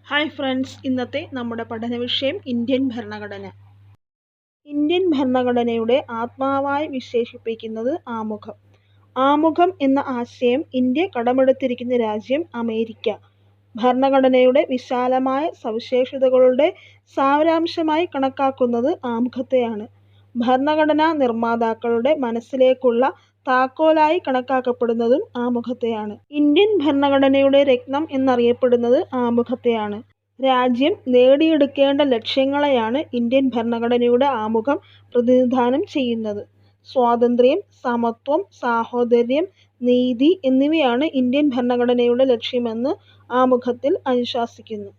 Hi friends, ഇന്നത്തെ നമ്മുടെ പഠന വിഷയം ഇന്ത്യൻ ഭരണഘടന. ഇന്ത്യൻ ഭരണഘടനയുടെ ആത്മാവായി വിശേഷിപ്പിക്കുന്നത് ആമുഖം. ആമുഖം എന്ന ആശയം ഇന്ത്യ കടമെടുത്തിരിക്കുന്ന രാജ്യം അമേരിക്ക. ഭരണഘടനയുടെ വിശാലമായ സവിശേഷതകളുടെ സാരാംശമായി കണക്കാക്കുന്നത് ആമുഖത്തെയാണ്. ഭരണഘടനാ നിർമ്മാതാക്കളുടെ മനസ്സിലേക്കുള്ള താക്കോലായി കണക്കാക്കപ്പെടുന്നതും ആമുഖത്തെയാണ്. ഇന്ത്യൻ ഭരണഘടനയുടെ രത്നം എന്നറിയപ്പെടുന്നത് ആമുഖത്തെയാണ്. രാജ്യം നേടിയെടുക്കേണ്ട ലക്ഷ്യങ്ങളെയാണ് ഇന്ത്യൻ ഭരണഘടനയുടെ ആമുഖം പ്രതിനിധാനം ചെയ്യുന്നത്. സ്വാതന്ത്ര്യം, സമത്വം, സാഹോദര്യം, നീതി എന്നിവയാണ് ഇന്ത്യൻ ഭരണഘടനയുടെ ലക്ഷ്യമെന്ന് ആമുഖത്തിൽ അനുശാസിക്കുന്നു.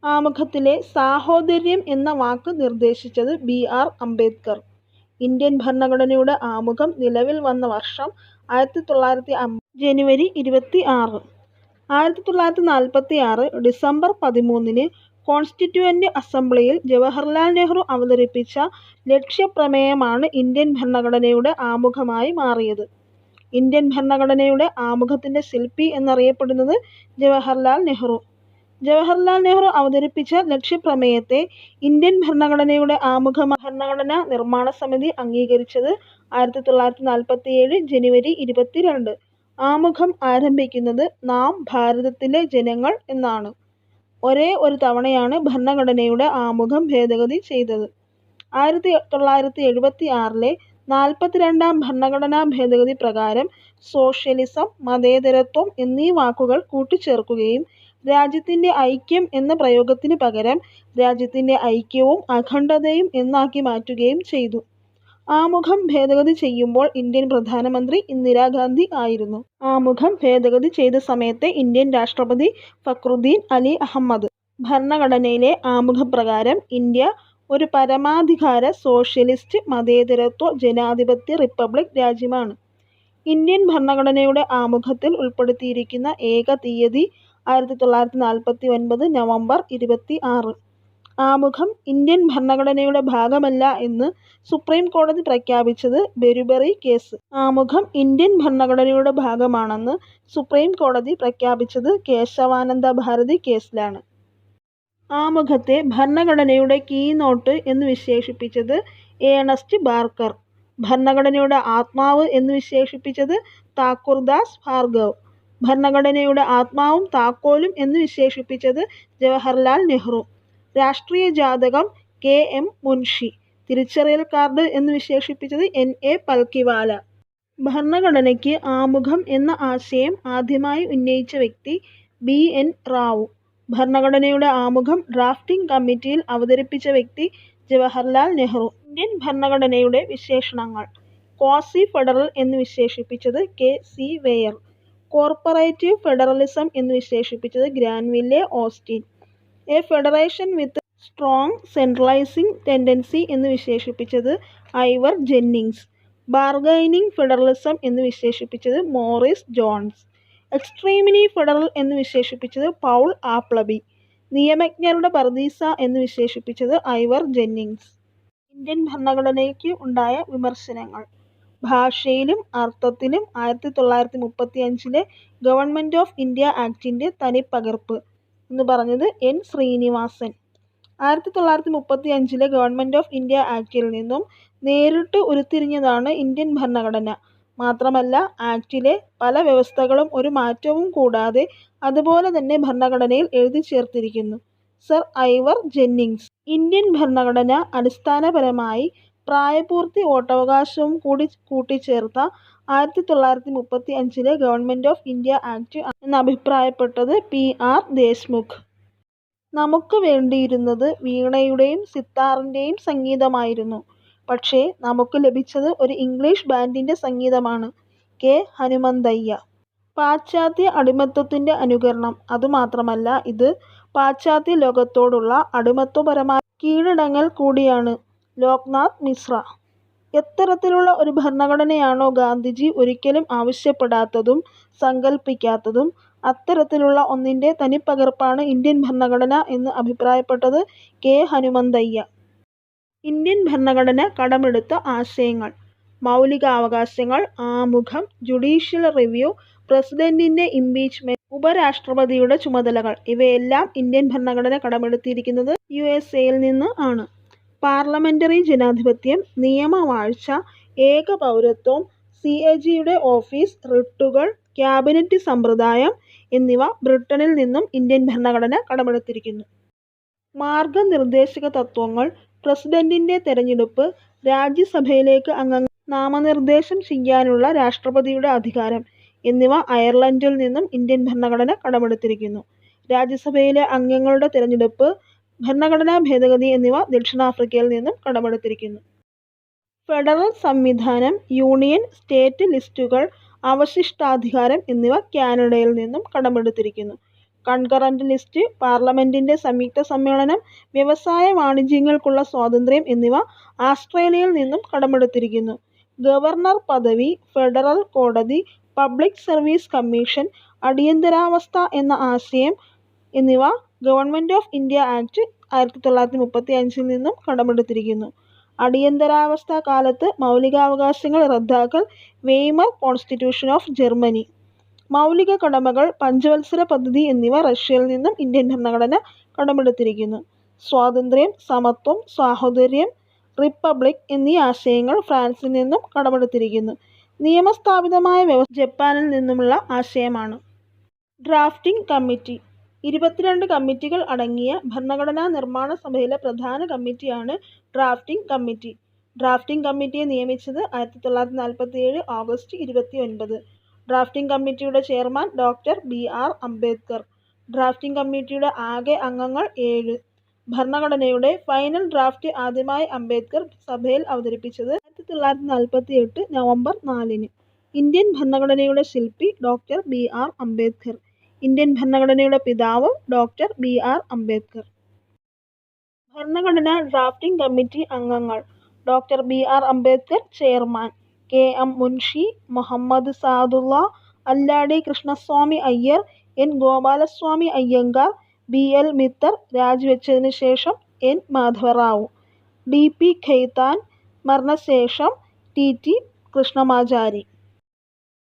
ആമുഖത്തിലെ സാഹോദര്യം എന്ന വാക്ക് നിർദ്ദേശിച്ചത് ബി.ആർ. അംബേദ്കർ. ഇന്ത്യൻ ഭരണഘടനയുടെ ആമുഖം നിലവിൽ വന്ന വർഷം 1950 ജനുവരി 26. 1946 ഡിസംബർ 13 കോൺസ്റ്റിറ്റ്യൂവന്റ് അസംബ്ലിയിൽ ജവഹർലാൽ നെഹ്റു അവതരിപ്പിച്ച ലക്ഷ്യപ്രമേയമാണ് ഇന്ത്യൻ ഭരണഘടനയുടെ ആമുഖമായി മാറിയത്. ഇന്ത്യൻ ഭരണഘടനയുടെ ആമുഖത്തിന്റെ ശില്പി എന്നറിയപ്പെടുന്നത് ജവഹർലാൽ നെഹ്റു. ജവഹർലാൽ നെഹ്റു അവതരിപ്പിച്ച ലക്ഷ്യപ്രമേയത്തെ ഇന്ത്യൻ ഭരണഘടനയുടെ ആമുഖമായി ഭരണഘടനാ നിർമ്മാണ സമിതി അംഗീകരിച്ചത് 1947 ജനുവരി 22. ആമുഖം ആരംഭിക്കുന്നത് നാം ഭാരതത്തിലെ ജനങ്ങൾ എന്നാണ്. ഒരേ ഒരു തവണയാണ് ഭരണഘടനയുടെ ആമുഖം ഭേദഗതി ചെയ്തത്. 1976 42-ാം ഭരണഘടനാ ഭേദഗതി പ്രകാരം സോഷ്യലിസം, മതേതരത്വം എന്നീ വാക്കുകൾ കൂട്ടിച്ചേർക്കുകയും രാജ്യത്തിന്റെ ഐക്യം എന്ന പ്രയോഗത്തിന് പകരം രാജ്യത്തിന്റെ ഐക്യവും അഖണ്ഡതയും എന്നാക്കി മാറ്റുകയും ചെയ്തു. ആമുഖം ഭേദഗതി ചെയ്യുമ്പോൾ ഇന്ത്യൻ പ്രധാനമന്ത്രി ഇന്ദിരാഗാന്ധി ആയിരുന്നു. ആമുഖം ഭേദഗതി ചെയ്ത സമയത്തെ ഇന്ത്യൻ രാഷ്ട്രപതി ഫക്രുദ്ദീൻ അലി അഹമ്മദ്. ഭരണഘടനയിലെ ആമുഖപ്രകാരം ഇന്ത്യ ഒരു പരമാധികാര സോഷ്യലിസ്റ്റ് മതേതരത്വ ജനാധിപത്യ റിപ്പബ്ലിക് രാജ്യമാണ്. ഇന്ത്യൻ ഭരണഘടനയുടെ ആമുഖത്തിൽ ഉൾപ്പെടുത്തിയിരിക്കുന്ന ഏക തീയതി 1949 നവംബർ 26. ആമുഖം ഇന്ത്യൻ ഭരണഘടനയുടെ ഭാഗമല്ല എന്ന് സുപ്രീം കോടതി പ്രഖ്യാപിച്ചത് ബെരുബറി കേസ്. ആമുഖം ഇന്ത്യൻ ഭരണഘടനയുടെ ഭാഗമാണെന്ന് സുപ്രീം കോടതി പ്രഖ്യാപിച്ചത് കേശവാനന്ദ ഭാരതി കേസിലാണ്. ആമുഖത്തെ ഭരണഘടനയുടെ കീനോട്ട് എന്ന് വിശേഷിപ്പിച്ചത് ഏണസ്റ്റ് ബാർക്കർ. ഭരണഘടനയുടെ ആത്മാവ് എന്ന് വിശേഷിപ്പിച്ചത് താക്കൂർദാസ് ഭാർഗവ്. ഭരണഘടനയുടെ ആത്മാവും താക്കോലും എന്ന് വിശേഷിപ്പിച്ചത് ജവഹർലാൽ നെഹ്റു. രാഷ്ട്രീയ ജാതകം കെ.എം. മുൻഷി. തിരിച്ചറിയൽ കാർഡ് എന്ന് വിശേഷിപ്പിച്ചത് എൻ.എ. പൽക്കിവാല. ഭരണഘടനയ്ക്ക് ആമുഖം എന്ന ആശയം ആദ്യമായി ഉന്നയിച്ച വ്യക്തി ബി.എൻ. റാവു. ഭരണഘടനയുടെ ആമുഖം ഡ്രാഫ്റ്റിംഗ് കമ്മിറ്റിയിൽ അവതരിപ്പിച്ച വ്യക്തി ജവഹർലാൽ നെഹ്റു. ഇന്ത്യൻ ഭരണഘടനയുടെ വിശേഷണങ്ങൾ. ക്വാസി ഫെഡറൽ എന്ന് വിശേഷിപ്പിച്ചത് കെ.സി. വെയർ. കോർപ്പറേറ്റീവ് ഫെഡറലിസം എന്ന് വിശേഷിപ്പിച്ചത് Granville Austin. A federation with strong centralising tendency എന്ന് വിശേഷിപ്പിച്ചത് ഐവർ ജെന്നിങ്സ്. ബാർഗൈനിങ് ഫെഡറലിസം എന്ന് വിശേഷിപ്പിച്ചത് മോറിസ് ജോൺസ്. എക്സ്ട്രീംലി ഫെഡറൽ എന്ന് വിശേഷിപ്പിച്ചത് പൗൾ ആപ്ലബി. നിയമജ്ഞരുടെ പർദീസ എന്ന് വിശേഷിപ്പിച്ചത് ഐവർ ജെന്നിങ്സ്. ഇന്ത്യൻ ഭരണഘടനയ്ക്ക് ഉണ്ടായ വിമർശനങ്ങൾ. ഭാഷയിലും അർത്ഥത്തിലും 1935 ഗവൺമെന്റ് ഓഫ് ഇന്ത്യ ആക്ടിന്റെ തനിപ്പകർപ്പ് എന്ന് പറഞ്ഞത് N. Srinivasan. 1935 government of India ആക്ടിൽ നിന്നും നേരിട്ട് ഉരുത്തിരിഞ്ഞതാണ് ഇന്ത്യൻ ഭരണഘടന. മാത്രമല്ല ആക്ടിലെ പല വ്യവസ്ഥകളും ഒരു മാറ്റവും കൂടാതെ അതുപോലെ തന്നെ ഭരണഘടനയിൽ എഴുതി ചേർത്തിരിക്കുന്നു. സർ ഐവർ ജെന്നിങ്സ്. ഇന്ത്യൻ ഭരണഘടന അടിസ്ഥാനപരമായി പ്രായപൂർത്തി വോട്ടവകാശവും കൂടി കൂട്ടിച്ചേർത്ത 1935 ഗവൺമെന്റ് ഓഫ് ഇന്ത്യ ആക്ട് എന്ന് അഭിപ്രായപ്പെട്ടത് പി.ആർ. ദേശ്മുഖ്. നമുക്ക് വേണ്ടിയിരുന്നത് വീണയുടെയും സിത്താറിന്റെയും സംഗീതമായിരുന്നു. പക്ഷേ നമുക്ക് ലഭിച്ചത് ഒരു ഇംഗ്ലീഷ് ബാൻഡിന്റെ സംഗീതമാണ്. കെ. ഹനുമന്തയ്യ. പാശ്ചാത്യ അടിമത്തത്തിന്റെ അനുകരണം. അതുമാത്രമല്ല ഇത് പാശ്ചാത്യ ലോകത്തോടുള്ള അടിമത്വപരമായ കീഴടങ്ങൽ കൂടിയാണ്. ലോക്നാഥ് മിശ്ര. എത്തരത്തിലുള്ള ഒരു ഭരണഘടനയാണോ ഗാന്ധിജി ഒരിക്കലും ആവശ്യപ്പെടാത്തതും സങ്കല്പിക്കാത്തതും അത്തരത്തിലുള്ള ഒന്നിന്റെ തനിപ്പകർപ്പാണ് ഇന്ത്യൻ ഭരണഘടന എന്ന് അഭിപ്രായപ്പെട്ടത് കെ. ഹനുമന്തയ്യ. ഇന്ത്യൻ ഭരണഘടന കടമെടുത്ത ആശയങ്ങൾ. മൗലികാവകാശങ്ങൾ, ആമുഖം, ജുഡീഷ്യൽ റിവ്യൂ, പ്രസിഡന്റിന്റെ ഇംപീച്ച്മെന്റ്, ഉപരാഷ്ട്രപതിയുടെ ചുമതലകൾ ഇവയെല്ലാം ഇന്ത്യൻ ഭരണഘടന കടമെടുത്തിരിക്കുന്നത് USA-യിൽ നിന്ന് ആണ്. പാർലമെന്ററി ജനാധിപത്യം, നിയമവാഴ്ച, ഏകപൗരത്വം, CAG-യുടെ ഓഫീസ്, റിട്ടുകൾ, ക്യാബിനറ്റ് സമ്പ്രദായം എന്നിവ ബ്രിട്ടനിൽ നിന്നും ഇന്ത്യൻ ഭരണഘടന കടമെടുത്തിരിക്കുന്നു. മാർഗനിർദ്ദേശക തത്വങ്ങൾ, പ്രസിഡന്റിന്റെ തെരഞ്ഞെടുപ്പ്, രാജ്യസഭയിലേക്ക് അംഗങ്ങളെ നാമനിർദ്ദേശം ചെയ്യാനുള്ള രാഷ്ട്രപതിയുടെ അധികാരം എന്നിവ അയർലൻഡിൽ നിന്നും ഇന്ത്യൻ ഭരണഘടന കടമെടുത്തിരിക്കുന്നു. രാജ്യസഭയിലെ അംഗങ്ങളുടെ തെരഞ്ഞെടുപ്പ്, ഭരണഘടനാ ഭേദഗതി എന്നിവ ദക്ഷിണാഫ്രിക്കയിൽ നിന്നും കടമെടുത്തിരിക്കുന്നു. ഫെഡറൽ സംവിധാനം, യൂണിയൻ, സ്റ്റേറ്റ് ലിസ്റ്റുകൾ, അവശിഷ്ടാധികാരം എന്നിവ കാനഡയിൽ നിന്നും കടമെടുത്തിരിക്കുന്നു. കൺകറന്റ് ലിസ്റ്റ്, പാർലമെന്റിന്റെ സംയുക്ത സമ്മേളനം, വ്യവസായ വാണിജ്യങ്ങൾക്കുള്ള സ്വാതന്ത്ര്യം എന്നിവ ആസ്ട്രേലിയയിൽ നിന്നും കടമെടുത്തിരിക്കുന്നു. ഗവർണർ പദവി, ഫെഡറൽ കോടതി, പബ്ലിക് സർവീസ് കമ്മീഷൻ, അടിയന്തരാവസ്ഥ എന്ന ആശയം എന്നിവ ഗവൺമെന്റ് ഓഫ് ഇന്ത്യ ആക്ട് 1935 നിന്നും കടമെടുത്തിരിക്കുന്നു. അടിയന്തരാവസ്ഥ കാലത്ത് മൗലികാവകാശങ്ങൾ റദ്ദാക്കൽ, വെയ്മർ കോൺസ്റ്റിറ്റ്യൂഷൻ ഓഫ് ജർമ്മനി. മൗലിക കടമകൾ, പഞ്ചവത്സര പദ്ധതി എന്നിവ റഷ്യയിൽ നിന്നും ഇന്ത്യൻ ഭരണഘടന കടമെടുത്തിരിക്കുന്നു. സ്വാതന്ത്ര്യം, സമത്വം, സാഹോദര്യം, റിപ്പബ്ലിക് എന്നീ ആശയങ്ങൾ ഫ്രാൻസിൽ നിന്നും കടമെടുത്തിരിക്കുന്നു. നിയമസ്ഥാപിതമായ വ്യവസ്ഥ ജപ്പാനിൽ നിന്നുമുള്ള ആശയമാണ്. ഡ്രാഫ്റ്റിംഗ് കമ്മിറ്റി 22 കമ്മിറ്റികൾ അടങ്ങിയ ഭരണഘടനാ നിർമ്മാണ സഭയിലെ പ്രധാന കമ്മിറ്റിയാണ് ഡ്രാഫ്റ്റിംഗ് കമ്മിറ്റി. ഡ്രാഫ്റ്റിംഗ് കമ്മിറ്റിയെ നിയമിച്ചത് 1947 ഓഗസ്റ്റ് 29. ഡ്രാഫ്റ്റിംഗ് കമ്മിറ്റിയുടെ chairman doctor BR Ambedkar. Drafting കമ്മിറ്റിയുടെ ആകെ അംഗങ്ങൾ 7. ഭരണഘടനയുടെ ഫൈനൽ ഡ്രാഫ്റ്റ് ആദ്യമായി അംബേദ്കർ സഭയിൽ അവതരിപ്പിച്ചത് 1948 നവംബർ 4. ഇന്ത്യൻ ഭരണഘടനയുടെ ശില്പി ഡോക്ടർ BR അംബേദ്കർ. ഇന്ത്യൻ ഭരണഘടനയുടെ പിതാവ് ഡോക്ടർ BR അംബേദ്കർ. ഭരണഘടനാ ഡ്രാഫ്റ്റിംഗ് കമ്മിറ്റി അംഗങ്ങൾ: doctor BR Ambedkar chairman, KM Munshi, Muhammad Saadulla, Alladi Krishnaswami Ayyar, N Gopalaswami Ayyangar, BL Mitter, രാജിവെച്ചതിനു ശേഷം N മാധവറാവു, DP ഖൈത്താൻ, മരണശേഷം TT Krishnamachari.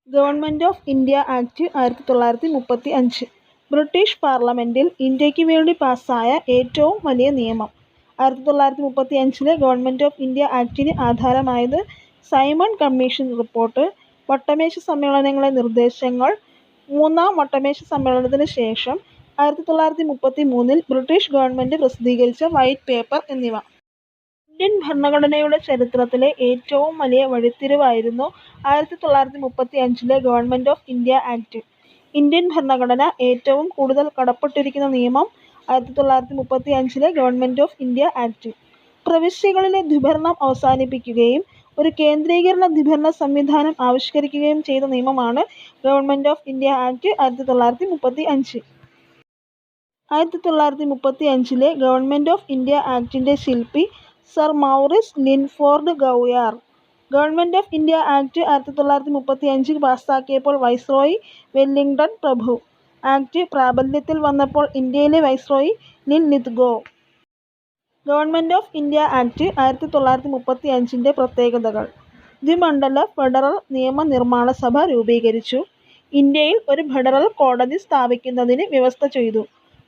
Government of India act 1935 British പാർലമെന്റിൽ ഇന്ത്യയ്ക്ക് വേണ്ടി പാസ്സായ ഏറ്റവും വലിയ നിയമം. 1935 ഗവൺമെന്റ് ഓഫ് ഇന്ത്യ ആക്ടിന് ആധാരമായത് സൈമൺ കമ്മീഷൻ റിപ്പോർട്ട്, വട്ടമേശ സമ്മേളനങ്ങളിലെ നിർദ്ദേശങ്ങൾ, മൂന്നാം വട്ടമേശ സമ്മേളനത്തിന് ശേഷം 1933 ബ്രിട്ടീഷ് ഗവൺമെന്റ് പ്രസിദ്ധീകരിച്ച വൈറ്റ് പേപ്പർ എന്നിവ. ഇന്ത്യൻ ഭരണഘടനയുടെ ചരിത്രത്തിലെ ഏറ്റവും വലിയ വഴിത്തിരിവായിരുന്നു 1935 government of India act. Indian ഭരണഘടന ഏറ്റവും കൂടുതൽ കടപ്പെട്ടിരിക്കുന്ന നിയമം 1935 ഗവൺമെന്റ് ഓഫ് ഇന്ത്യ ആക്ട്. പ്രവിശ്യകളിലെ ദ്വിഭരണം അവസാനിപ്പിക്കുകയും ഒരു കേന്ദ്രീകൃത ദ്വിഭരണ സംവിധാനം ആവിഷ്കരിക്കുകയും ചെയ്ത നിയമമാണ് government of India act 1935. 1935 government of India ആക്ടിന്റെ ശില്പി sir Maurice Linford Gwyer. Government of India act 1935 പാസ്സാക്കിയപ്പോൾ വൈസ്രോയി വെല്ലിംഗ്ടൺ പ്രഭു. ആക്ട് പ്രാബല്യത്തിൽ വന്നപ്പോൾ ഇന്ത്യയിലെ viceroy Linlithgow. Government of India act 1935 പ്രത്യേകതകൾ: ദ്വിമണ്ഡല ഫെഡറൽ നിയമനിർമ്മാണ സഭ രൂപീകരിച്ചു. ഇന്ത്യയിൽ ഒരു ഫെഡറൽ കോടതി സ്ഥാപിക്കുന്നതിന് വ്യവസ്ഥ ചെയ്തു.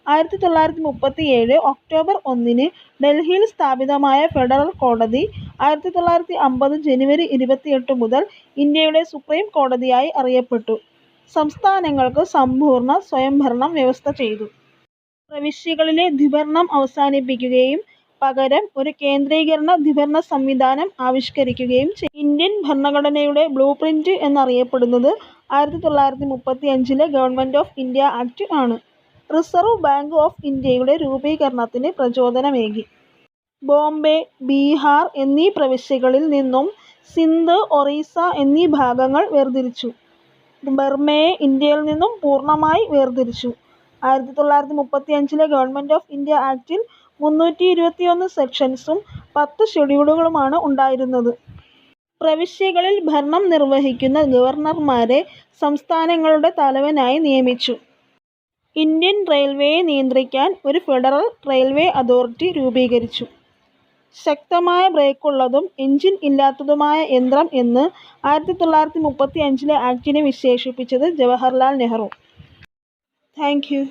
1937 ഒക്ടോബർ 1 ഡൽഹിയിൽ സ്ഥാപിതമായ ഫെഡറൽ കോടതി 1950 ജനുവരി 28 മുതൽ ഇന്ത്യയുടെ സുപ്രീം കോടതിയായി അറിയപ്പെട്ടു. സംസ്ഥാനങ്ങൾക്ക് സമ്പൂർണ്ണ സ്വയംഭരണം വ്യവസ്ഥ ചെയ്തു. പ്രവിശ്യകളിലെ ദ്വിഭരണം അവസാനിപ്പിക്കുകയും പകരം ഒരു കേന്ദ്രീകൃത ദ്വിഭരണ സംവിധാനം ആവിഷ്കരിക്കുകയും ചെയ്തു. ഇന്ത്യൻ ഭരണഘടനയുടെ ബ്ലൂപ്രിന്റ് എന്നറിയപ്പെടുന്നത് 1935 ഗവൺമെന്റ് ഓഫ് ഇന്ത്യ ആക്ട് ആണ്. റിസർവ് ബാങ്ക് ഓഫ് ഇന്ത്യയുടെ രൂപീകരണത്തിന് പ്രചോദനമേകി. ബോംബെ, ബീഹാർ എന്നീ പ്രവിശ്യകളിൽ നിന്നും സിന്ധ്, ഒറീസ എന്നീ ഭാഗങ്ങൾ വേർതിരിച്ചു. ബർമയെ ഇന്ത്യയിൽ നിന്നും പൂർണ്ണമായി വേർതിരിച്ചു. 1935 ഗവൺമെന്റ് ഓഫ് ഇന്ത്യ ആക്ടിൽ 321 സെക്ഷൻസും 10 ഷെഡ്യൂളുകളുമാണ് ഉണ്ടായിരുന്നത്. പ്രവിശ്യകളിൽ ഭരണം നിർവഹിക്കുന്ന ഗവർണർമാരെ സംസ്ഥാനങ്ങളുടെ തലവനായി നിയമിച്ചു. ഇന്ത്യൻ റെയിൽവേയെ നിയന്ത്രിക്കാൻ ഒരു ഫെഡറൽ റെയിൽവേ അതോറിറ്റി രൂപീകരിച്ചു. ശക്തമായ ബ്രേക്കുള്ളതും എഞ്ചിൻ ഇല്ലാത്തതുമായ യന്ത്രം എന്ന് 1935 ആക്ടിനെ വിശേഷിപ്പിച്ചത് ജവഹർലാൽ നെഹ്റു. Thank you.